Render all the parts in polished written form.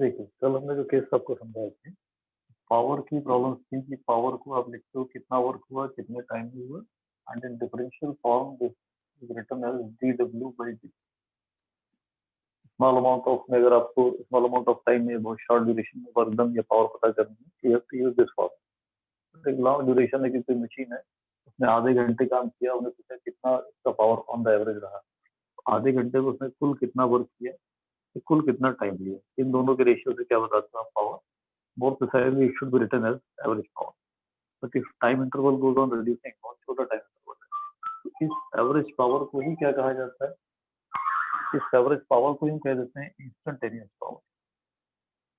देखिए, कल हमने जो केस आपको समझाए थे, पावर की प्रॉब्लम थी कि पावर को आप लिखते हो कितना वर्क हुआ, कितने टाइम में हुआ and in differential form this is written as dw by dt। Small amount of में अगर आपको स्मॉल अमाउंट ऑफ टाइम में बहुत शॉर्ट ड्यूरेशन में वर्क डन या पावर पता करनी है, you have to use this form. एक लॉन्ग ड्यूरेशन है कि कोई मशीन है, उसने आधे घंटे काम किया, उन्हें पूछा कितना इसका पावर ऑन द एवरेज रहा, आधे घंटे में उसने कुल कितना वर्क किया, कुल कितना टाइम लिया, इन दोनों के रेशियो से क्या बताता है power. More precisely, it should be written as average power. But if time interval goes on reducing, बहुत छोटा टाइम इंटरवल है, तो इस एवरेज पावर को ही क्या कहा जाता है, इस एवरेज पावर को ही कह देते हैं इंस्टेंटेनियस पावर,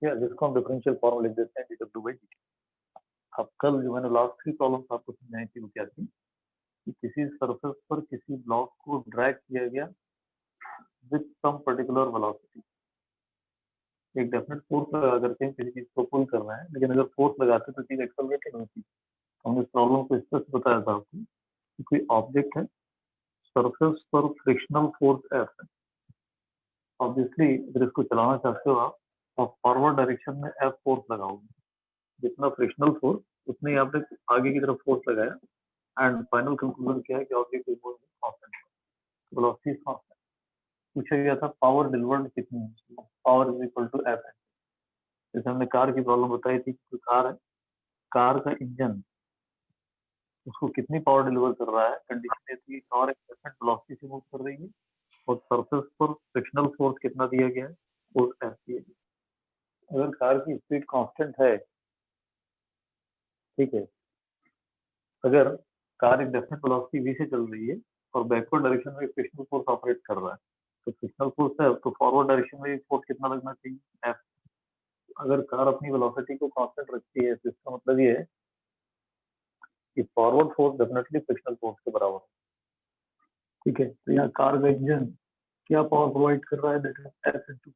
या जिसको हम डिफरेंशियल फॉर्म लिख देते हैं dw by dt। अब कल जो मैंने लास्ट 3 प्रॉब्लम्स आपको समझाई थी वो क्या थी कि किसी सरफेस पर किसी ब्लॉक को ड्रैग किया गया विद सम पर्टिकुलर वेलोसिटी, एक डेफिनेट फोर्स लगा करके किसी चीज को पुल करना है, लेकिन अगर फोर्स लगाते तो चीज एक्सेलरेटेड होती। हमने इस प्रॉब्लम को इस तरह से बताया था आपको कि कोई ऑब्जेक्ट है, सरफेस पर फ्रिक्शनल फोर्स एफ है। ऑब्वियसली अगर इसको चलाना चाहते हो आप तो फॉरवर्ड डायरेक्शन में एफ फोर्स लगाओगे, जितना फ्रिक्शनल फोर्स उतने ही आपने आगे की तरफ फोर्स लगाया एंड फाइनल कंक्लूजन क्या है कि object is moving constant, velocity constant. पूछा गया था पावर डिलीवर्ड कितनी है, power is equal to F. जैसे हमने कार की प्रॉब्लम बताई थी कि कार है, कार का इंजन उसको कितनी पावर डिलीवर कर रहा है, कंडीशन ये थी कार एक डेफिनेट वेलोसिटी से मूव कर रही है और सरफेस पर फ्रिक्शनल फोर्स कितना दिया गया है, फोर्स एफ दिया गया। अगर कार की स्पीड कांस्टेंट है, ठीक है, अगर कार एक डेफिनेट वेलोसिटी v से चल रही है और बैकवर्ड डायरेक्शन में फ्रिक्शनल फोर्स ऑपरेट कर रहा है, तो फ्रिक्शनल फोर्स है तो फॉरवर्ड डायरेक्शन में फोर्स कितना लगना चाहिए, एफ। अगर कार अपनी वेलोसिटी को कांस्टेंट रखती है तो इसका मतलब ये है कि forward force definitely frictional force के बराबर है, ठीक है। तो यहाँ कार का इंजन क्या पावर प्रोवाइड कर रहा है, दैट इज एफ इनटू।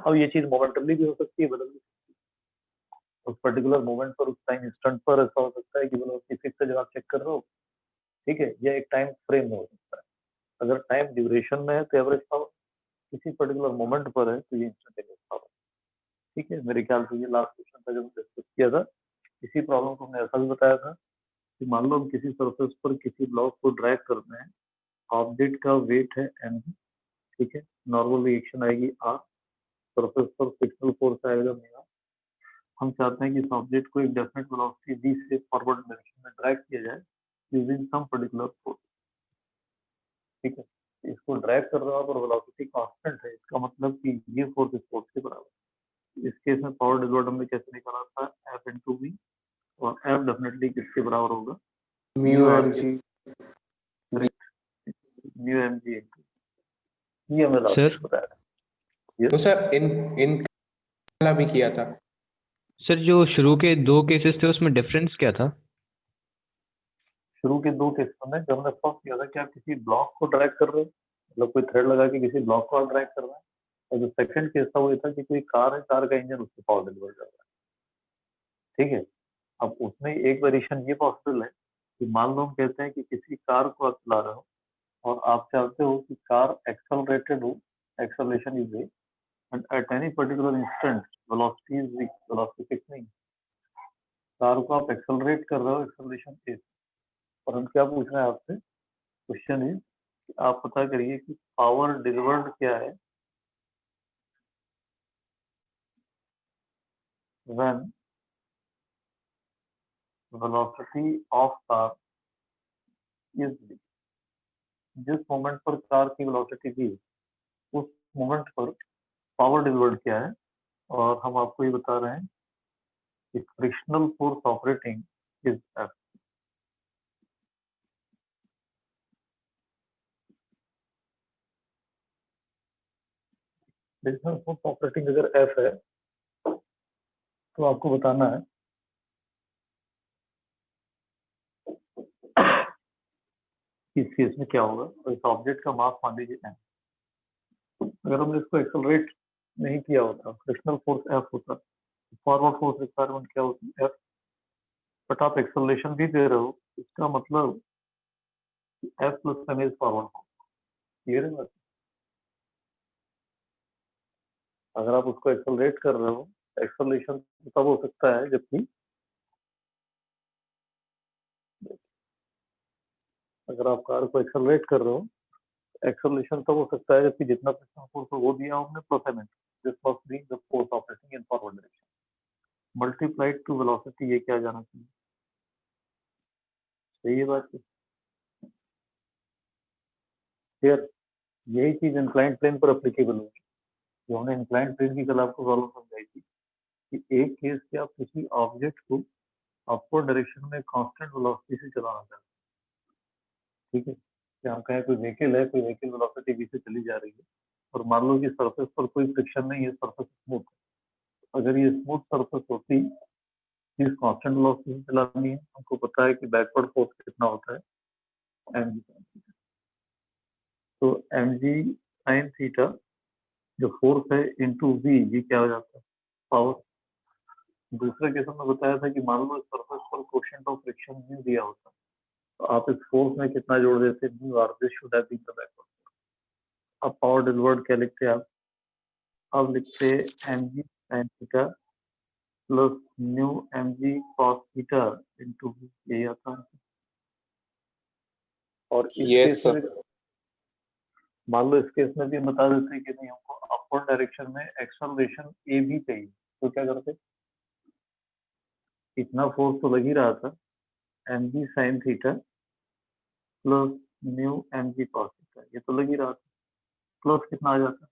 अब ये चीज मोमेंटली भी हो सकती है, बदल भी सकती है। उस पर्टिकुलर मोमेंट पर, उस टाइम इंस्टेंट पर ऐसा हो सकता है कि वेलोसिटी फिक्स है जब आप चेक कर रहे हो, ठीक है, या एक टाइम फ्रेम में हो सकता है। अगर टाइम ड्यूरेशन में है तो एवरेज पावर, किसी पर्टिकुलर मोमेंट पर है तो ये इंस्टेंटेनियस पावर, ठीक है। मेरे ख्याल से ये लास्ट क्वेश्चन था जब डिस्कस किया था। इसी प्रॉब्लम को हमने ऐसा भी बताया था कि मान लो हम किसी सरफेस पर किसी ब्लॉक को ड्रैग करते हैं, ऑब्जेक्ट का वेट है एम, ठीक है, नॉर्मल रिएक्शन आएगी आर, सरफेस पर फ्रिक्शनल फोर्स आएगा मेरा। हम चाहते हैं कि इस ऑब्जेक्ट को एक डेफिनेट वेलोसिटी v से फॉरवर्ड डायरेक्शन में ड्रैग किया जाए यूजिंग सम पर्टिकुलर फोर्स, ठीक है। इसको ड्रैग कर रहा है और वेलोसिटी कांस्टेंट है, इसका मतलब कि ये फोर्स इस फोर्स के बराबर है। इस केस में पावर डिलीवर्ड हमने कैसे निकाला था, एफ इंटू वी, और एफ डेफिनेटली किसके बराबर होगा, mu M G, mu M G into, ये हमें लास्ट बताया था। तो सर इन भी किया था सर। जो शुरू के 2 केसेस थे उसमें डिफरेंस क्या था? शुरू के 2 केसों में जब हमने फर्स्ट किया था कि आप किसी ब्लॉक को ड्रैग कर रहे हो, मतलब कोई थ्रेड लगा के किसी ब्लॉक को आप ड्रैग कर रहे हैं, और जो सेकंड केस था वो ये था कि कोई कार है, कार का इंजन उसको पावर डिलीवर कर रहा है, ठीक है। अब उसमें एक वेरिएशन ये पॉसिबल है कि मान लो हम कहते हैं कि किसी कार को आप चला रहे हो और आप चाहते हो कि कार एक्सेलरेटेड हो, acceleration is way, and at any particular instant velocity is V, velocity fix नहीं, कार को आप एक्सेलरेट कर रहे हो, एक्सेलरेशन इज, और हम क्या पूछ रहे हैं आपसे, क्वेश्चन इज आप पता करिए कि पावर डिलीवर्ड क्या है when velocity of car is v। जिस मोमेंट पर कार की वेलोसिटी v, उस मोमेंट पर पावर डिलीवर्ड क्या है, और हम आपको ये बता रहे हैं कि frictional force operating is F. Frictional force operating अगर एफ है तो आपको बताना है कि इस केस में क्या होगा, और इस ऑब्जेक्ट का मास मान लीजिए एम। अगर हमने इसको एक्सेलरेट नहीं किया होता, फ्रिक्शनल फोर्स एफ होता, फॉरवर्ड फोर्स रिक्वायरमेंट क्या होती है, एफ, बट आप एक्सेलरेशन भी दे रहे हो, इसका मतलब F plus M is forward force, clear है बात। अगर आप उसको एक्सेलरेट कर रहे हो, एक्सेलरेशन तब हो सकता है जबकि अगर आप कार को एक्सेलरेट कर रहे हो, एक्सेलरेशन तब हो सकता है जबकि जितना फ्रिक्शन फोर्स वो दिया हमने plus M this must be the force operating in forward direction multiplied to velocity, ये क्या जाना चाहिए? सही है बात? फिर यही चीज इंक्लाइंड प्लेन पर एप्लीकेबल होगी, जो हमने इंक्लाइंड प्लेन की कल आपको प्रॉब्लम समझाई थी कि एक केस से आप किसी ऑब्जेक्ट को अपवर्ड डायरेक्शन में कांस्टेंट वेलोसिटी से चलाना चाहते हैं, ठीक है? कि हम कहें कोई व्हीकल है, कोई व्हीकल वेलोसिटी v से चली जा रही है और मान लो कि सरफेस पर कोई फ्रिक्शन नहीं है, सरफेस स्मूथ है। अगर ये स्मूथ सरफेस होती, इस कांस्टेंट वेलोसिटी से चलानी है, हमको पता है कि बैकवर्ड फोर्स कितना होता है एम जी। तो एम जी साइन थीटा जो फोर्स है इनटू वी, ये क्या हो जाता है? पावर। दूसरे केस में बताया था कि मान लो इस सरफेस पर कोएफिशिएंट ऑफ फ्रिक्शन म्यू दिया होता, तो आप इस फोर्स में कितना जोड़ देते? Mu R, this should have been the backward. अब पावर डिलीवर्ड क्या लिखते आप? अब लिखते M G sine theta plus nu M G cos theta into V, यही आता है। और इस Yes, केस में sir. भी मान लो, इस केस में भी बता देते कि नहीं, हमको अपवर्ड डायरेक्शन में एक्सेलरेशन ए भी चाहिए, तो क्या करते? इतना फोर्स तो लग ही रहा था, M G sine theta plus nu M G cos theta, ये तो लग ही रहा था, प्लस कितना आ जाता?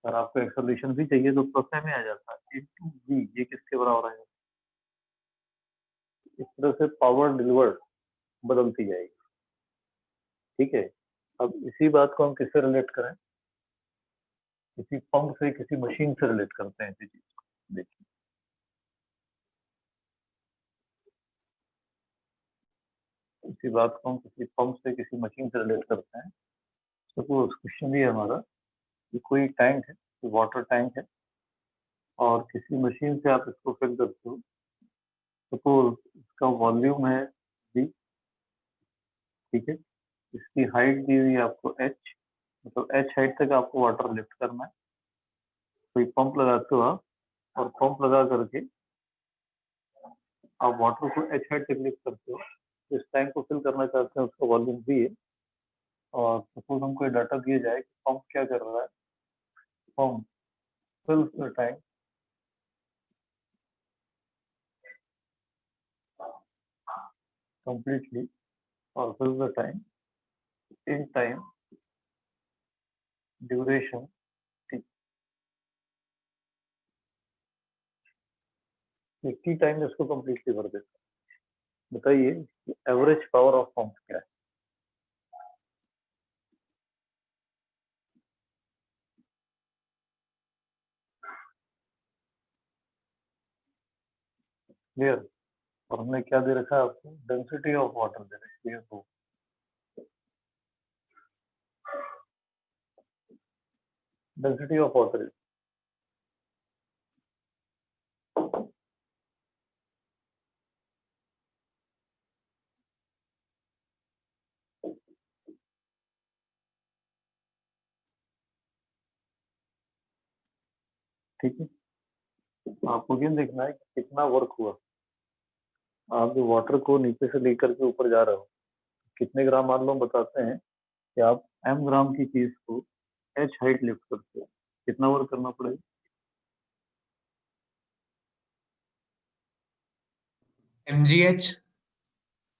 अगर आपको एक्सेलरेशन भी चाहिए तो प्लस में आ जाता है इनटू वी, ये किसके बराबर आएगा? इस तरह से पावर डिलीवर्ड बदलती जाएगी, ठीक है? अब इसी बात को हम किससे रिलेट करें? किसी पंप से, किसी मशीन से रिलेट करते हैं इसी चीज को। देखिए, इसी बात को हम किसी पंप से, किसी मशीन से रिलेट करते हैं। सपोज क्वेश्चन ये है हमारा कि कोई टैंक है, वाटर टैंक है, और किसी मशीन से आप इसको फिल करते हो। सपोज इसका वॉल्यूम है v, ठीक है? इसकी हाइट दी हुई है आपको h, मतलब h हाइट तक आपको वाटर लिफ्ट करना है। कोई पंप लगाते हो आप, और पंप लगा करके आप वाटर को h हाइट तक लिफ्ट करते हो। इस टैंक को फिल करना चाहते हैं, उसका वॉल्यूम v है, और सपोज हमको ये डाटा दिया जाए कि पंप क्या कर रहा है। Pump फिल्स the tank completely or fills the tank in time duration t। T time इसको कम्प्लीटली भर देता है। बताइए एवरेज पावर ऑफ पंप क्या है? क्लियर? और हमने क्या दे रखा है आपको? डेंसिटी ऑफ वाटर दे रखी है, तो डेंसिटी ऑफ वाटर, ठीक है? आपको क्या देखना है कि कितना वर्क हुआ। आप जो वाटर को नीचे से लेकर के ऊपर जा रहे हो, कितने ग्राम, मान लो हम बताते हैं कि आप m ग्राम की चीज को h हाइट लिफ्ट करते हो, कितना वर्क करना पड़ेगा? mgh.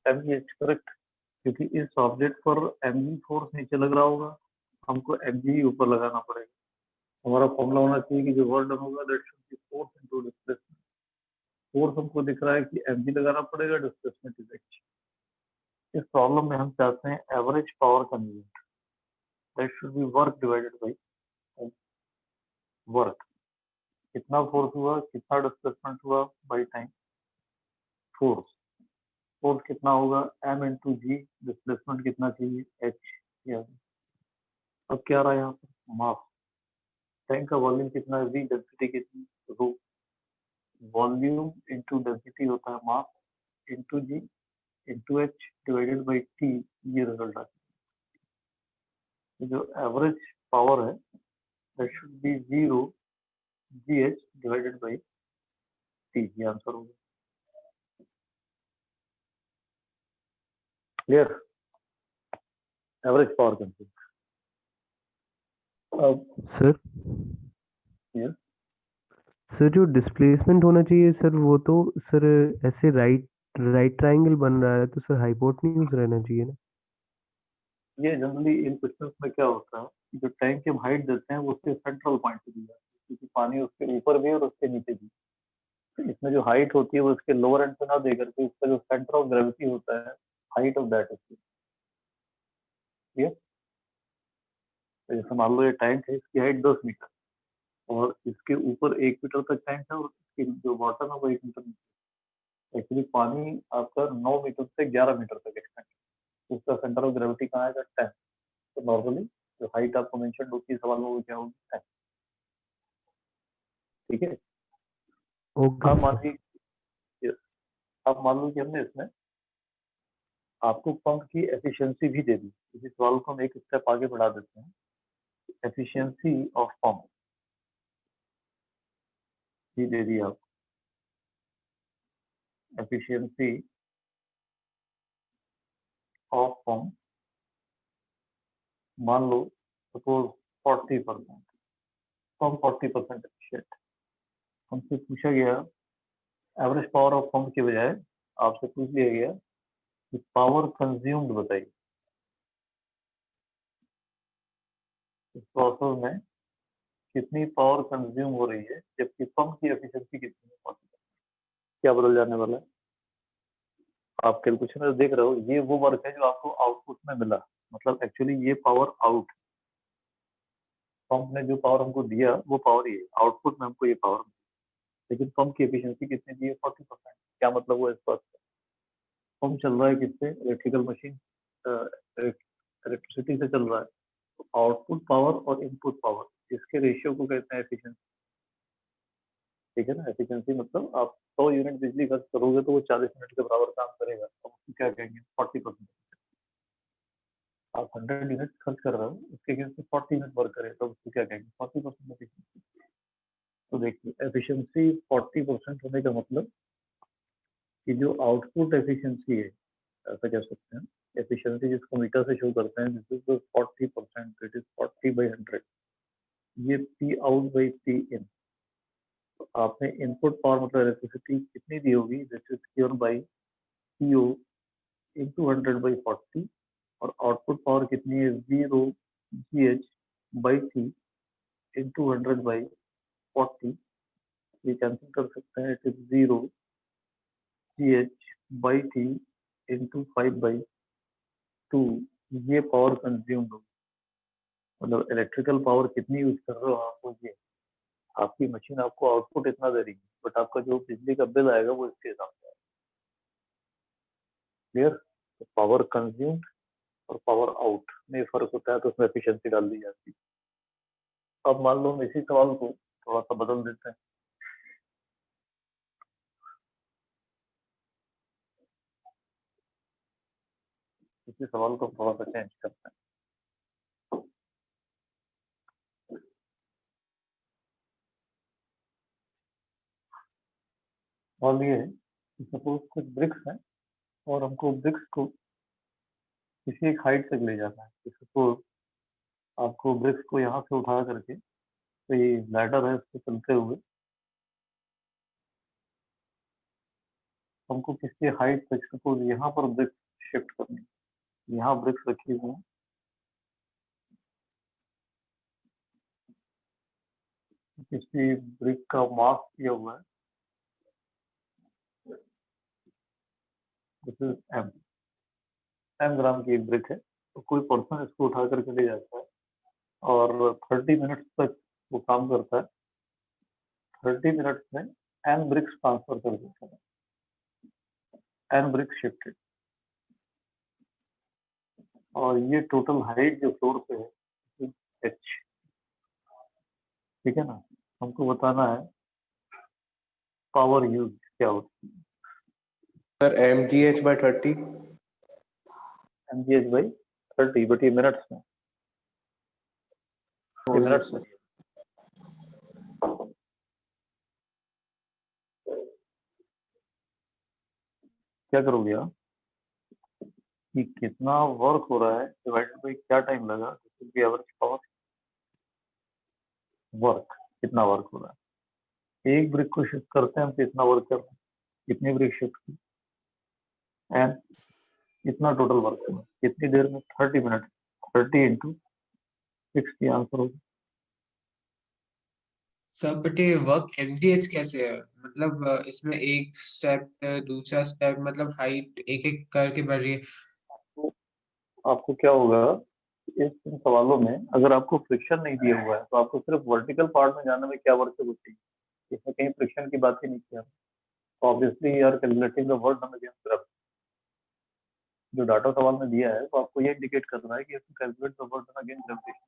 mgh, correct. क्योंकि इस ऑब्जेक्ट पर mg फोर्स नीचे लग रहा होगा, हमको mg ऊपर लगाना पड़ेगा। हमारा फॉर्मूला होना चाहिए कि जो वर्क डन होगा that should be force into displacement. Force हमको दिख रहा है कि mg लगाना पड़ेगा, डिस्प्लेसमेंट इज h। इस प्रॉब्लम में हम चाहते हैं average power conversion, that should be work divided by work. कितना फोर्स हुआ, कितना डिस्प्लेसमेंट हुआ बाय टाइम। फोर्स, फोर्स कितना होगा m इंटू जी, डिस्प्लेसमेंट कितना चाहिए h। अब क्या रहा है यहाँ पर? मास। टैंक का वॉल्यूम कितना है v, डेंसिटी कितनी, रो। वॉल्यूम इंटू डेंसिटी होता है mass, into G into H divided by T, ये रिजल्ट आता है। जो एवरेज पावर है that should be 0 GH divided by T. ये आंसर होगा. Clear? Average power consumption. अब सर Yes. सर जो डिस्प्लेसमेंट होना चाहिए सर वो तो सर ऐसे राइट ट्रायंगल बन रहा है तो सर हाइपोटेन्यूज रहना चाहिए ना. ये जनरली इन क्वेश्चंस में क्या होता है कि जो टैंक की हम हाइट देते हैं वो उसके सेंट्रल पॉइंट पे दी जाती है, क्योंकि पानी उसके ऊपर भी और उसके नीचे भी. तो इसमें जो हाइट होती है वो उसके लोअर एंड पे ना दे करके उसका जो सेंटर ऑफ ग्रेविटी होता है हाइट ऑफ दैट होती है. ठीक है. तो जैसे मान लो ये टैंक है, इसकी हाइट 10 मीटर और इसके ऊपर 1 मीटर तक टैंक है और इसकी जो बॉटम है वो 1 मीटर. एक्चुअली पानी आपका 9 मीटर से 11 मीटर तक एक्सटेंड है. उसका सेंटर ऑफ ग्रेविटी कहाँ है? 10. तो नॉर्मली जो हाइट आपको मेंशन होती है सवाल में वो क्या होगी? 10. ठीक है. ओके अब मान लीजिए, अब मान लो कि हमने इसमें आपको पंप की एफिशिएंसी भी दे दी. इसी सवाल को हम एक स्टेप आगे बढ़ा देते हैं. एफिशिएंसी ऑफ पंप भी दे दी आपको. एफिशिएंसी ऑफ पंप मान लो सपोज 40%. Pump 40% efficient. हमसे पूछा गया एवरेज पावर ऑफ पंप के बजाय आपसे पूछ लिया गया कि पावर कंज्यूम्ड बताइए. इस प्रोसेस में कितनी पावर कंज्यूम हो रही है जबकि पंप की एफिशिएंसी कितनी है? 40%. क्या बदल जाने वाला है? आप कैलकुलेशन में देख रहे हो ये वो वर्क है जो आपको आउटपुट में मिला. मतलब एक्चुअली ये पावर आउट, पंप ने जो पावर हमको दिया वो पावर ये आउटपुट में हमको ये पावर मिली. लेकिन पंप की एफिशिएंसी कितनी दी है? 40%. क्या मतलब हुआ इस बात का? पंप चल रहा है किससे? इलेक्ट्रिकल मशीन, इलेक्ट्रिसिटी से चल रहा है. तो आउटपुट पावर और इनपुट पावर इसके रेशियो को कहते हैं एफिशिएंसी. ठीक है ना. एफिशिएंसी मतलब आप 100 यूनिट बिजली खर्च करोगे तो वो 40 मिनट के बराबर काम करेगा. तो उसको क्या कहेंगे? 40%. आप 100 यूनिट खर्च कर रहे हो उसके अगेंस्ट 40 यूनिट वर्क करे तो उसको क्या कहेंगे? 40% एफिशिएंसी. तो देखिए एफिशिएंसी 40% होने का मतलब कि जो आउटपुट एफिशिएंसी है, ऐसा कह सकते हैं एफिशिएंसी जिसको मीटर से शो करते हैं, दिस इज 40%. It is 40/100. ये P out by P in. तो आपने इनपुट पावर मतलब इलेक्ट्रिसिटी कितनी दी होगी? This is given by PO into 100/40. और आउटपुट पावर कितनी है? 0 GH बाई T इंटू 100/40. ये कैंसिल कर सकते हैं. It is 0 GH by T into 5/2. ये पावर कंज्यूम्ड होगी. मतलब इलेक्ट्रिकल पावर कितनी यूज कर रहे हो आपको ये. आपकी मशीन आपको आउटपुट इतना दे रही है बट आपका जो बिजली का बिल आएगा वो इसके हिसाब से आएगा. क्लियर. पावर कंज्यूम्ड और पावर आउट में फर्क होता है तो उसमें एफिशिएंसी डाल दी जाती है. अब मान लो हम इसी सवाल को थोड़ा सा बदल देते हैं. इसी सवाल को थोड़ा सा चेंज करते हैं. सवाल ये है कि सपोज कुछ ब्रिक्स हैं और हमको ब्रिक्स को किसी एक हाइट तक ले जाना है. सपोज आपको ब्रिक्स को यहाँ से उठा करके, तो ये लैडर है, इसको चलते हुए हमको किसी हाइट तक, सपोज यहाँ पर ब्रिक्स शिफ्ट करनी है. यहाँ ब्रिक्स रखी हुई हैं. किसी ब्रिक का मास दिया हुआ है. दिस इज M ग्राम की एक ब्रिक है. तो कोई पर्सन इसको उठा करके ले जाता है और 30 मिनट्स तक वो काम करता है. 30 मिनट्स में M ब्रिक्स ट्रांसफर कर देता है. M bricks shifted. और ये टोटल हाइट जो फ्लोर पे है H. ठीक है ना. हमको बताना है पावर यूज क्या होती है. Sir mgh/30. MGH/30. बट ये मिनट्स में, ये मिनट्स में. क्या करोगे आप कि कितना वर्क हो रहा है डिवाइडेड बाई क्या टाइम लगा, this will be average power work, कितना वर्क हो रहा है। एक ब्रिक को शिफ्ट करते हैं हम तो इतना वर्क कर रहे हैं, कितनी ब्रिक शिफ्ट की एंड इतना टोटल वर्क करना कितनी देर में, 30 मिनट, 30 इंटू 60 आंसर होगा। सर बट ये वर्क एमडीएच कैसे है? मतलब इसमें एक स्टेप दूसरा स्टेप, मतलब हाइट एक एक करके बढ़ रही है। तो आपको क्या होगा, इस इन सवालों में अगर आपको फ्रिक्शन नहीं दिया हुआ है तो आपको सिर्फ वर्टिकल पार्ट में जाने में क्या वर्क होती है, इसमें कहीं फ्रिक्शन की बात ही नहीं किया। तो ऑब्वियसली यार calculating the work done against gravity, जो डाटा सवाल में दिया है तो आपको ये इंडिकेट करना है कि calculate the work done against gravitation.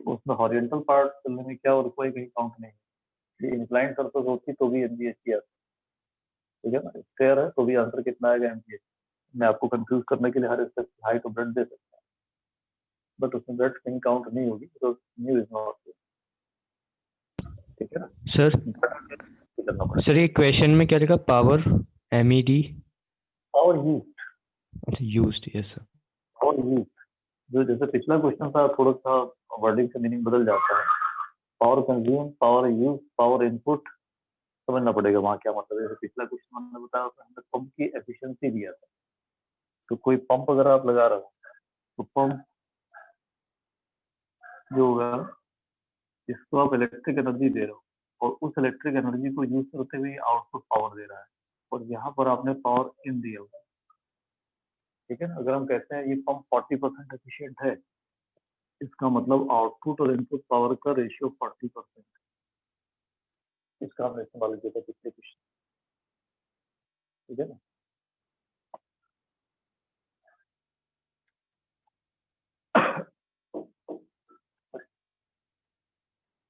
उसमें हॉरिजॉन्टल पार्ट चलने में क्या और कोई कहीं काउंट नहीं है। ये इंक्लाइन सरफेस होती तो भी एमजीएच की आती, ठीक है ना। स्क्वायर है तो भी आंसर कितना आएगा एमजीएच। मैं आपको कंफ्यूज करने के लिए हर स्टेप की हाइट और ब्रेड्थ दे सकता हूँ, बट उसमें ब्रेड्थ कहीं काउंट नहीं होगी बिकॉज न्यू इज नॉट, ठीक है ना। सर करना पड़ेगा। सर ये क्वेश्चन में क्या लिखा, power MED power use, used, yes sir. Power use जो जैसे पिछला क्वेश्चन था थोड़ा सा वर्डिंग से मीनिंग बदल जाता है। Power consume, power use, power input, समझना पड़ेगा वहाँ क्या मतलब है। जैसे पिछला क्वेश्चन हमने बताया था, हमने पंप की एफिशिएंसी दिया था। तो कोई पंप अगर आप लगा रहे हो तो पंप जो होगा, इसको आप इलेक्ट्रिक एनर्जी दे रहे हो और उस इलेक्ट्रिक एनर्जी को यूज करते हुए आउटपुट पावर दे रहा है, और यहाँ पर आपने पावर इन दिया हुआ है, ठीक है ना। अगर हम कहते हैं ये पंप 40% एफिशिएंट है, इसका मतलब आउटपुट और इनपुट पावर का रेशियो 40%। इसका हमने इस्तेमाल किया था पिछले क्वेश्चन, ठीक है ना।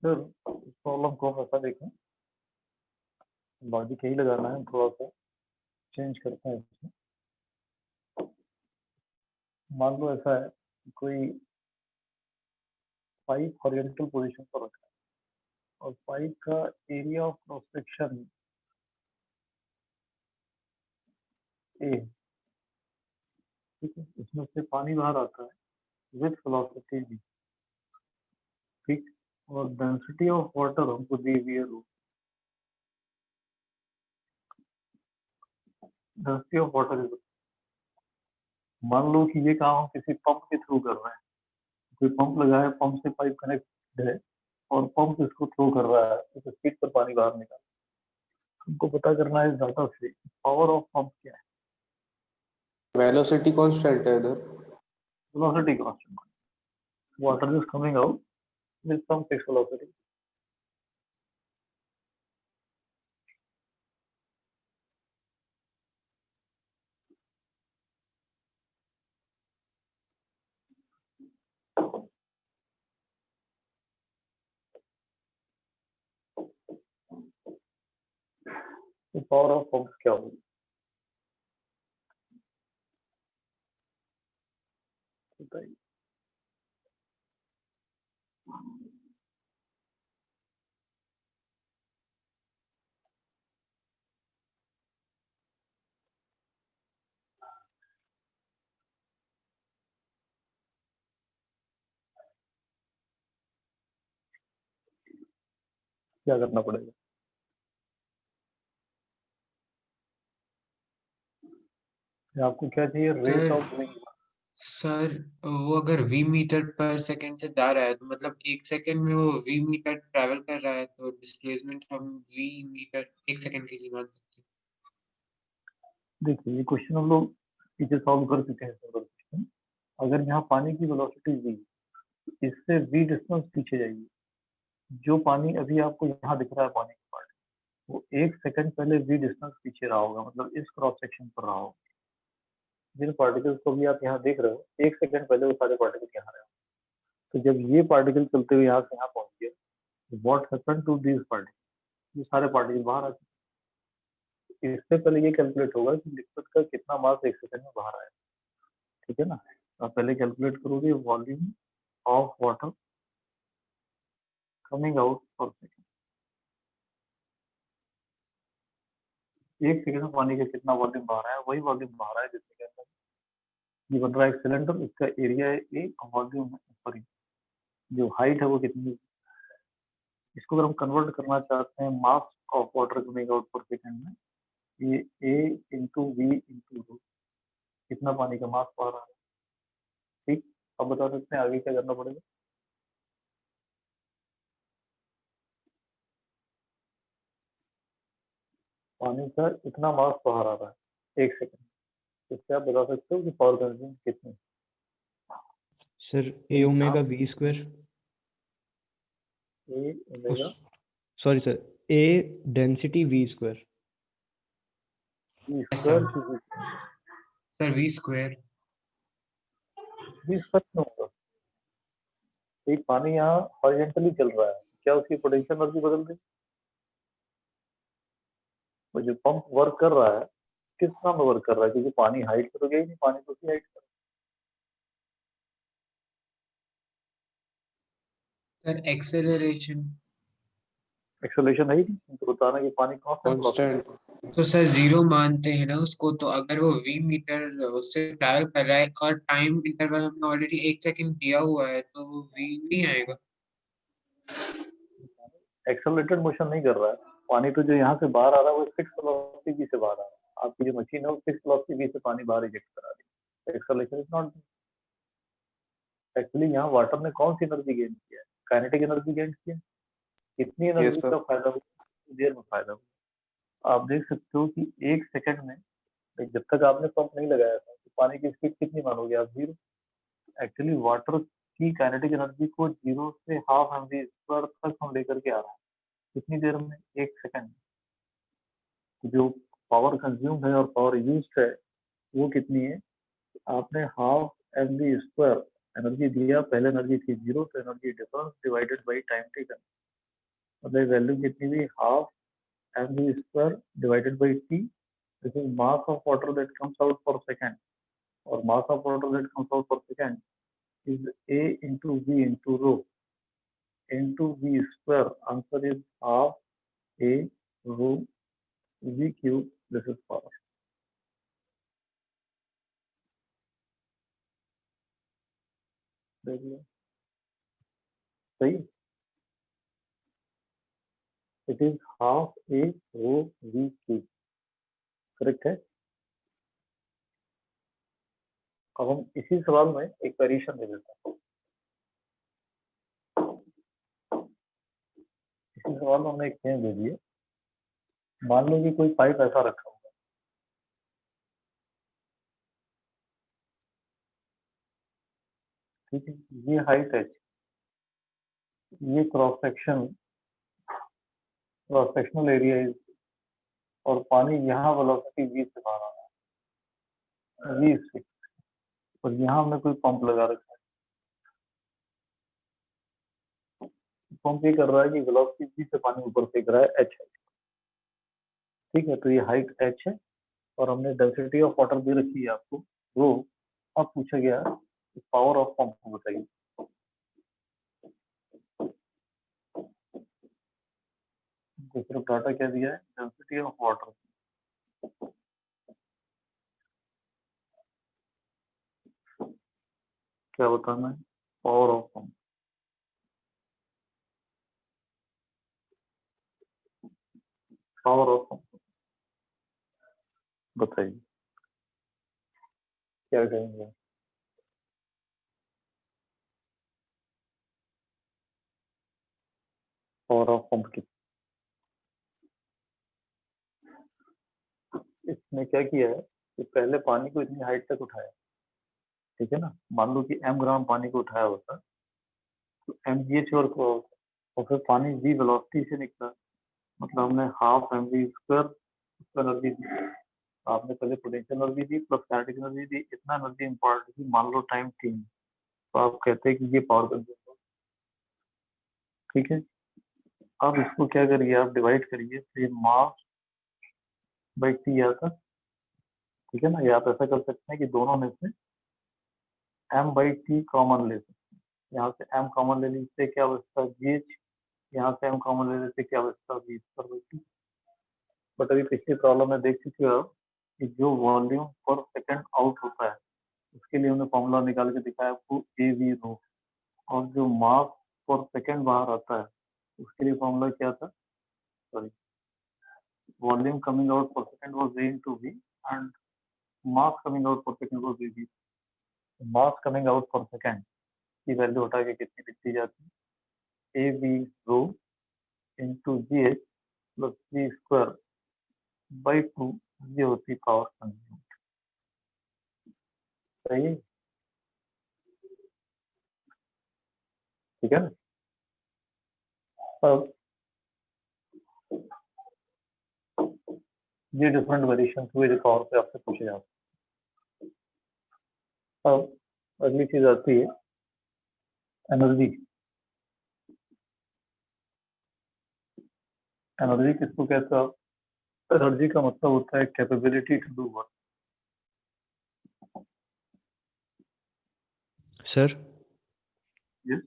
सर इस प्रॉब्लम को हम ऐसा देखें, लॉजिक यही लगाना है, थोड़ा सा चेंज करते हैं इसमें। मान लो ऐसा है कि कोई पाइप हॉरिजॉन्टल पोजीशन पर रखा है और पाइप का area of cross section A, ठीक है, इसमें से पानी बाहर आता है विद वेलोसिटी v, ठीक, और डेंसिटी ऑफ वाटर हमको दी हुई है रो। डेंसिटी ऑफ वाटर इज, मान लो कि ये काम हम किसी पंप के थ्रू कर रहे हैं, कोई पंप लगा है, पंप से पाइप कनेक्ट है और पंप इसको थ्रो कर रहा है, तो स्पीड पर पानी बाहर निकाल, हमको पता करना है इस डाटा से पावर ऑफ पंप क्या है। वेलोसिटी कांस्टेंट है इधर। Velocity constant, water is coming out with some fixed velocity. तो पावर ऑफ पंप क्या होगी बताइए। क्या करना पड़ेगा, आपको क्या चाहिए, रेट ऑफ मूविंग। सर वो अगर V मीटर पर सेकंड से जा रहा है तो मतलब 1 सेकंड में वो V मीटर ट्रैवल कर रहा है, तो डिस्प्लेसमेंट हम V मीटर 1 सेकंड के लिए मान सकते हैं। देखिए ये क्वेश्चन हम लोग पीछे सॉल्व कर चुके हैं सिंपल क्वेश्चन। अगर यहाँ पानी की वेलोसिटी v, इससे v डिस्टेंस पीछे जाइए, जो पानी अभी आपको यहाँ दिख रहा है पानी का पार्ट, वो 1 सेकंड पहले v डिस्टेंस पीछे रहा होगा, मतलब इस क्रॉस सेक्शन पर रहा होगा। जिन पार्टिकल्स को भी आप यहाँ देख रहे हो 1 सेकंड पहले वो सारे पार्टिकल यहाँ रहे हो। तो जब ये पार्टिकल चलते हुए यहाँ से यहाँ पहुंच गया, what happened to these particle, ये सारे पार्टिकल बाहर आ चुके। इससे पहले ये कैलकुलेट होगा कि लिक्विड का कितना मास 1 सेकंड में बाहर आया, ठीक है ना। आप पहले कैलकुलेट करोगे volume of water coming out per second, 1 second में पानी का कितना वॉल्यूम बाहर आया, वही वॉल्यूम बाहर आया जिसके अंदर ये बन रहा है एक सिलेंडर, इसका एरिया है A, वॉल्यूम है ऊपर, जो हाइट है वो कितनी है। इसको अगर हम कन्वर्ट करना चाहते हैं mass of water coming out per second में, ये A into V into rho, कितना पानी का मास बाहर आ रहा है। ठीक, अब बता सकते हैं आगे क्या करना पड़ेगा। पानी का इतना मास बाहर आ रहा है 1 सेकंड, इससे आप बता सकते हो कि पावर कंज्यूम कितनी। Sir A omega V square, A omega sorry sir, A density V square. V Yes, square sir. की sir V square. V square क्यों होगा। एक पानी यहाँ हॉरिजॉन्टली चल रहा है, क्या उसकी पोटेंशियल एनर्जी बदल गई। वो जो पंप वर्क कर रहा है किस तरह में वर्क कर रहा है, क्योंकि पानी हाइट पे तो गया ही नहीं, पानी तो उसी हाइट पर। Sir acceleration. एक्सेलरेशन है ही नहीं, तो बताना कि पानी कौन सा कांस्टेंट। तो सर जीरो मानते हैं ना उसको, तो अगर वो v मीटर उससे ट्रैवल कर रहा है और टाइम इंटरवल हमने ऑलरेडी 1 सेकंड दिया हुआ है, तो वो v नहीं आएगा। एक्सेलरेटेड मोशन नहीं कर रहा है पानी, तो जो यहाँ से बाहर आ रहा है वो फिक्स वेलोसिटी से बाहर आ रहा है। आपकी जो मशीन है वो फिक्स वेलोसिटी से पानी बाहर इजेक्ट करा रही है। Acceleration is not. एक्चुअली यहाँ वाटर ने कौन सी एनर्जी गेन किया है, काइनेटिक एनर्जी गेन किया है। कितनी एनर्जी sir. का फायदा हुआ, देर में फायदा हुआ। आप देख सकते हो कि 1 सेकंड में जब तक आपने पंप नहीं लगाया था तो पानी की स्पीड कितनी मानोगे आप, 0। एक्चुअली वाटर की काइनेटिक एनर्जी को 0 से हाफ एम वी स्क्वायर तक हम लेकर के आ रहे हैं कितनी देर में, 1 सेकंड में। जो पावर कंज्यूम है और पावर यूज है वो कितनी है, आपने half M V square energy दिया, पहले एनर्जी थी 0, तो energy difference divided by time taken, मतलब वैल्यू कितनी हुई, half M V square divided by T. This is mass of water that comes out per second, और mass of water that comes out per second is A into V into rho into V square. Answer is half A rho V cube. This is power. देख लो सही, it is half A rho V cube. Correct है। अब हम इसी सवाल में एक variation दे देते हैं। इसी सवाल में हमने एक चेंज दे दी है। मान लो कि कोई पाइप ऐसा रखा होगा, ठीक है, ये हाइट है, ये क्रॉस सेक्शनल एरिया है, और पानी यहाँ वेलोसिटी v से बाहर आ रहा है, v से, और यहाँ हमने कोई पंप लगा रखा है। पंप ये कर रहा है कि वेलोसिटी v से पानी ऊपर फेंक रहा है, h है, ठीक है। तो ये हाइट h है और हमने डेंसिटी ऑफ वाटर दे रखी है आपको रो। अब पूछा गया पावर ऑफ पंप को बताइए। तो सिर्फ डाटा क्या दिया है, डेंसिटी ऑफ वाटर। क्या बताना है, power of pump. Power of pump बताइए क्या कहेंगे। पावर ऑफ पंप की इसने क्या किया है कि पहले पानी को इतनी हाइट तक उठाया, ठीक है ना। मान लो कि m ग्राम पानी को उठाया होता तो mgh और फिर पानी v वेलोसिटी से निकला, मतलब हमने half M V square energy दी, आपने पहले पोटेंशियल एनर्जी दी प्लस काइनेटिक एनर्जी दी, इतना एनर्जी इम्पॉर्टेंट थी। मान लो टाइम t, तो आप कहते हैं कि ये पावर कंज्यूम हो, ठीक है। अब इसको क्या करिए, आप डिवाइड करिए, तो ये मास बाई टी आता, ठीक है ना। या आप ऐसा कर सकते हैं कि दोनों में से m बाई टी कॉमन ले सकते हैं, यहाँ से m कॉमन ले लीजिए, क्या बचता है gh, यहाँ से m कॉमन ले लेते क्या बचता है v square by T. But अभी पिछली प्रॉब्लम में देख चुके हो आप कि जो वॉल्यूम पर सेकंड आउट होता है उसके लिए हमने फॉर्मूला निकाल के दिखाया आपको ए वी रो, और जो मास पर सेकंड बाहर आता है उसके लिए फॉर्मूला क्या था, sorry, volume coming out per second was A into V and mass coming out per second was A V. Mass coming out per second की वैल्यू हटा के कितनी लिखी जाती है, A V rho into G H plus G square by 2, ये होती power consume. सही है, ठीक है ना। अब ये डिफरेंट वेरिएशन हुए जो पावर पे आपसे पूछे जाते हैं। अब अगली चीज आती है एनर्जी। एनर्जी किसको कहते हो? एनर्जी का मतलब होता है capability to do work. Sir yes,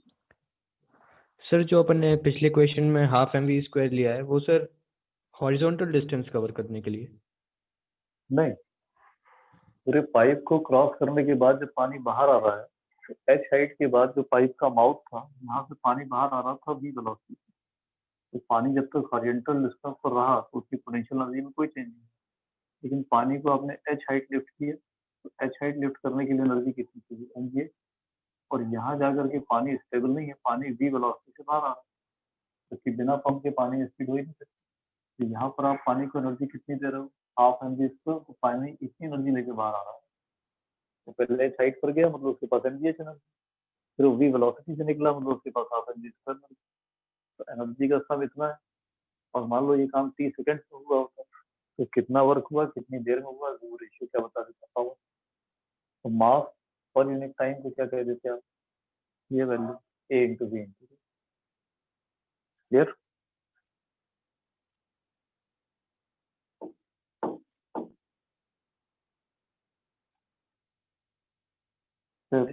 sir जो अपन ने पिछले क्वेश्चन में हाफ एम वी स्क्वायर लिया है वो सर हॉरिजॉन्टल डिस्टेंस कवर करने के लिए। नहीं, पूरे पाइप को क्रॉस करने के बाद जब पानी बाहर आ रहा है तो एच हाइट के बाद जो पाइप का माउथ था यहाँ से पानी बाहर आ रहा था वी वेलोसिटी। तो पानी जब तक हॉरिजॉन्टल डिस्टेंस पर रहा तो उसकी पोटेंशियल एनर्जी में कोई चेंज नहीं, लेकिन पानी को आपने एच हाइट लिफ्ट किया तो एच हाइट लिफ्ट करने के लिए एनर्जी कितनी चाहिए, एमजीएच। और यहाँ जाकर के पानी स्टेबल नहीं है, पानी वी वेलोसिटी से बाहर आ रहा है, क्योंकि बिना पंप के पानी स्पीड हो ही नहीं सकती। तो यहाँ पर आप पानी को एनर्जी कितनी दे रहे हो, हाफ एम जी स्क्वायर, तो पानी इतनी एनर्जी लेके बाहर आ रहा है। तो पहले एच हाइट पर गया मतलब उसके पास एमजीएच एनर्जी, फिर वो वी वेलोसिटी से निकला मतलब उसके पास half M G square energy. तो एनर्जी का सम इतना है, और मान लो ये काम 30 सेकंड में हुआ होता है तो कितना वर्क हुआ, कितनी देर में हुआ, वो रेशियो क्या बता देता पावर। तो मास पर यूनिट टाइम को क्या कह देते हैं आप, ये वैल्यू ए इंटू बी इंटू, क्लियर। फिर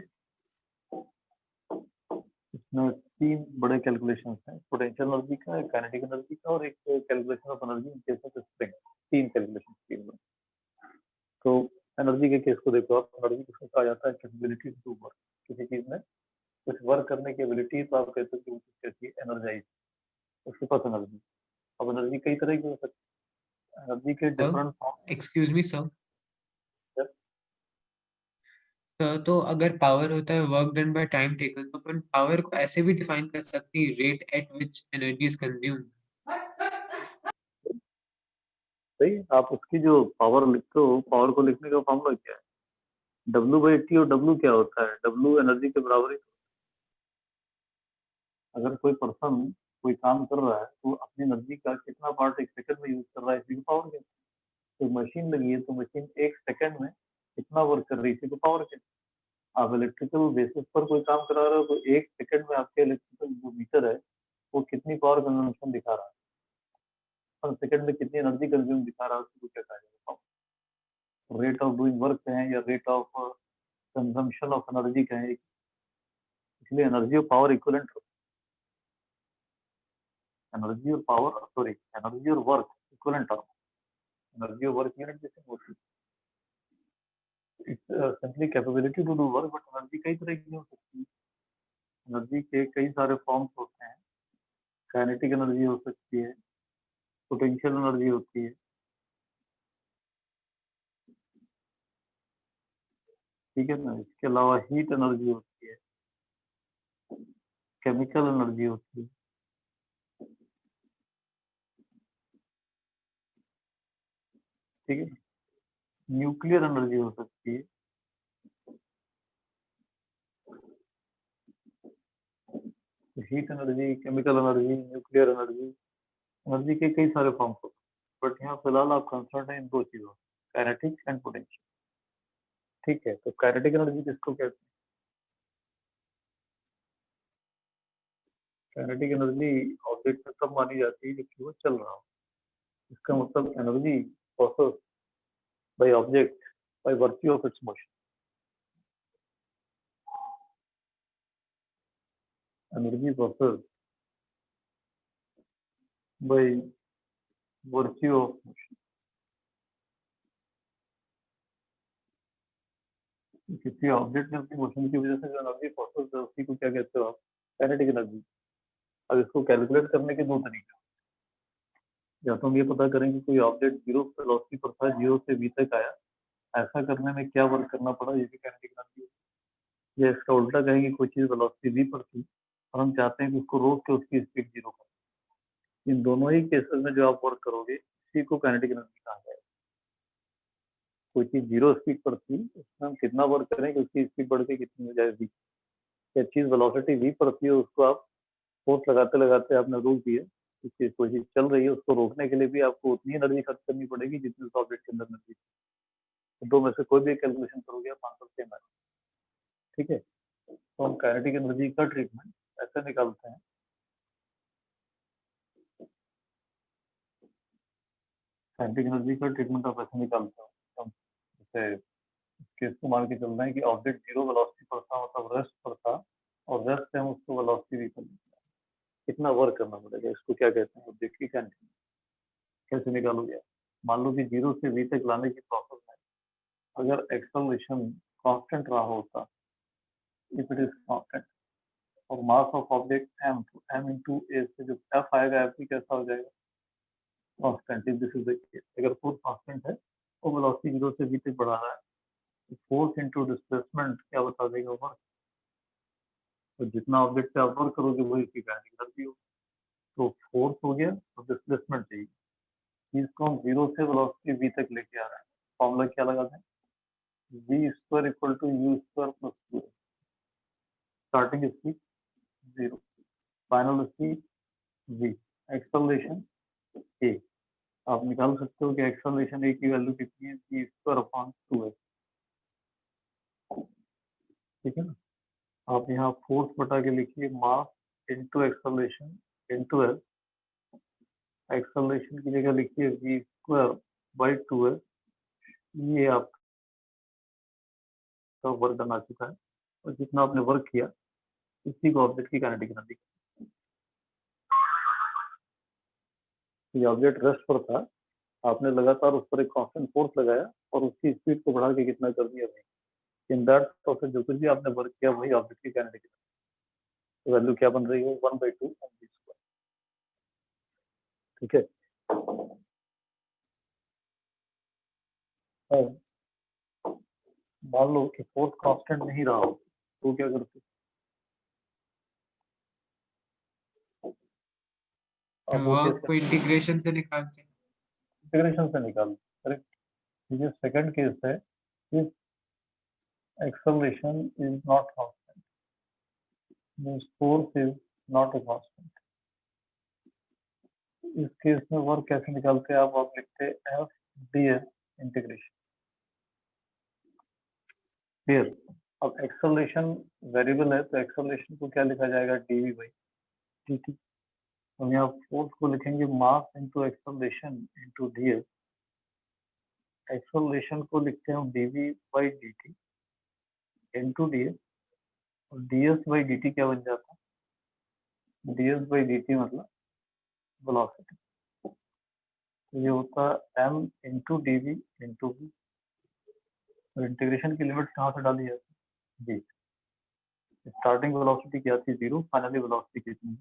इसमें तीन बड़े कैलकुलेशंस हैं, पोटेंशियल एनर्जी का, काइनेटिक एनर्जी का, और एक calculation of energy in case of spring. तीन कैलकुलेशन, तीन में। तो एनर्जी के केस को देखो आप, एनर्जी किसको कहा जाता है, कैपेबिलिटी टू वर्क। किसी चीज में कुछ वर्क करने की एबिलिटी, तो आप कहते हो कि वो चीज कैसी है, एनर्जाइज, उसके पास एनर्जी। अब एनर्जी कई तरह की हो सकती है, एनर्जी के sir different form. Excuse me sir. तो अगर पावर होता है work done by time taken, तो अपन पावर को ऐसे भी डिफाइन कर सकते हैं, rate at which energy is consumed. सही, आप उसकी जो पावर लिखते हो, पावर को लिखने का फॉर्मूला क्या है, डब्ल्यू बाई टी। और डब्ल्यू क्या होता है, डब्ल्यू एनर्जी के बराबर ही। अगर कोई पर्सन कोई काम कर रहा है तो अपनी एनर्जी का कितना पार्ट एक सेकंड में यूज कर रहा है, इसी को पावर कहते हैं। तो मशीन लगी है तो मशीन एक सेकंड में कितना वर्क कर रही है, इसी को पावर कहते हैं। आप इलेक्ट्रिकल बेसिस पर कोई काम करा रहे हो तो एक सेकंड में आपके इलेक्ट्रिकल जो मीटर है वो कितनी पावर कंजम्पशन दिखा रहा है, पर सेकंड में कितनी एनर्जी कंज्यूम दिखा रहा है, उसको क्या कहा जाएगा, रेट ऑफ डूइंग वर्क कहें या rate of consumption of energy कहें। इसलिए एनर्जी और पावर इक्विवेलेंट, एनर्जी और पावर, सॉरी, एनर्जी और वर्क इक्विवेलेंट टर्म। एनर्जी और वर्क यूनिट जैसे होती है। It's simply capability to do work, but energy कई तरह की हो सकती है। एनर्जी के कई सारे फॉर्म्स होते हैं, काइनेटिक एनर्जी हो सकती है, पोटेंशियल एनर्जी होती है, ठीक है ना। इसके अलावा हीट एनर्जी होती है, केमिकल एनर्जी होती है, ठीक है। न्यूक्लियर एनर्जी हो सकती है, heat energy, chemical energy, nuclear energy. Energy के कई सारे फॉर्म्स होते हैं, बट यहाँ फिलहाल आप कंसर्न है इन दो चीजों, काइनेटिक एंड पोटेंशियल, ठीक है। तो काइनेटिक एनर्जी किसको कहते हैं, काइनेटिक एनर्जी ऑब्जेक्ट में तब मानी जाती है जबकि वो चल रहा हो। इसका मतलब energy process by object by virtue of its motion, energy process by virtue of motion. किसी ऑब्जेक्ट में अपनी मोशन की वजह से जो एनर्जी प्रोसेस है उसी को क्या कहते हो आप, काइनेटिक एनर्जी। अब इसको कैलकुलेट करने के दो तरीके हैं। या तो हम ये पता करें कि कोई ऑब्जेक्ट जीरो वेलोसिटी पर था, जीरो से वी तक आया, ऐसा करने में क्या वर्क करना पड़ा, ये भी काइनेटिक एनर्जी। या इसका उल्टा कहेंगे कोई चीज वेलोसिटी वी पर थी और हम चाहते हैं कि उसको रोक के उसकी स्पीड जीरो करें। इन दोनों ही केसेस में जो आप वर्क करोगे इसी को काइनेटिक एनर्जी कहा जाएगा। कोई चीज जीरो स्पीड पर थी, उसमें हम कितना वर्क करें कि उसकी स्पीड बढ़ के कितनी हो जाए वी। या चीज वेलोसिटी वी पर थी और उसको आप फोर्स लगाते लगाते आपने रोक दिया, कोई चीज चल रही है उसको रोकने के लिए भी आपको उतनी एनर्जी खर्च करनी पड़ेगी जितनी उस ऑब्जेक्ट के अंदर एनर्जी। तो दो में से कोई भी कैलकुलेशन करोगे आप आंसर सेम आएगा। ठीक है, तो हम काइनेटिक एनर्जी का ट्रीटमेंट ऐसे निकालते हैं। काइनेटिक एनर्जी का ट्रीटमेंट आप ऐसे निकालते हो, हम जैसे केस को मान के चल रहे हैं कि ऑब्जेक्ट जीरो वेलोसिटी पर था, मतलब रेस्ट पर था, और रेस्ट से हम उसको वेलोसिटी वी पर लेते हैं। कितना वर्क करना पड़ेगा, इसको क्या कहते हैं, ऑब्जेक्ट की काइनेटिक। कैसे निकालोगे? मान लो कि जीरो से वी तक लाने की प्रोसेस में अगर एक्सेलरेशन कांस्टेंट रहा होता, इफ इट इज कांस्टेंट, और मास ऑफ ऑब्जेक्ट एम, तो एम इंटू ए से जो एफ आएगा, एफ भी कैसा हो जाएगा, constant. If this is the case, अगर फोर्स कांस्टेंट है और वेलोसिटी जीरो से वी तक बढ़ा रहा है, तो फोर्स इंटू डिस्प्लेसमेंट क्या बता देगा, वर्क। तो जितना ऑब्जेक्ट पे आप वर्क करोगे वही उसकी काइनेटिक एनर्जी होगी। तो फोर्स हो गया और डिस्प्लेसमेंट चाहिए, इसको हम जीरो से वेलोसिटी वी तक लेके आ रहे हैं। फॉर्मूला क्या लगाते हैं, V square equal to U square plus two. Starting speed zero, final speed V, acceleration A. आप निकाल सकते हो कि एक्सेलरेशन ए की वैल्यू कितनी है, वी स्क्वायर अपॉन टू है। ठीक है ना। आप यहाँ फोर्स बटा के लिखिए मास into acceleration into L. Acceleration की जगह लिखिए वी स्क्वायर बाई टू है। ये आपका वर्क डन आ चुका है, और जितना आपने वर्क किया इसी को ऑब्जेक्ट की काइनेटिक एनर्जी। ये ऑब्जेक्ट रेस्ट पर था, आपने लगातार उस पर एक कांस्टेंट फोर्स लगाया और उसकी स्पीड को बढ़ा के कितना कर दिया भाई। इन दैट प्रोसेस जो कुछ भी आपने वर्क किया वही ऑब्जेक्ट की काइनेटिक एनर्जी। वैल्यू क्या बन रही है, 1/2 mv स्क्वायर। ठीक है। अब मान लो कि फोर्स कांस्टेंट नहीं रहा हो, तो क्या करते? अब वो वहाँ कैसे? को इंटीग्रेशन से निकालते हैं। इंटीग्रेशन से निकाल, करेक्ट। ये सेकंड केस है, if acceleration is not constant, means force is not a constant। इस केस में वर्क कैसे निकालते हैं आप लिखते हैं एफ डी एस इंटीग्रेशन। फिर अब एक्सेलरेशन वेरिएबल है, तो एक्सेलरेशन को क्या लिखा जाएगा, डीवी बाई डी टी। हम यहाँ फोर्स को लिखेंगे mass into acceleration into D S. Acceleration को लिखते हैं DV by D T into D S, और D S by D T क्या बन जाता है, D S by D T मतलब वेलोसिटी। ये होता है M into D V into V. और इंटीग्रेशन की लिमिट कहाँ से डाली जाती है, जी। स्टार्टिंग वेलोसिटी क्या थी, जीरो, फाइनली वेलोसिटी कितनी,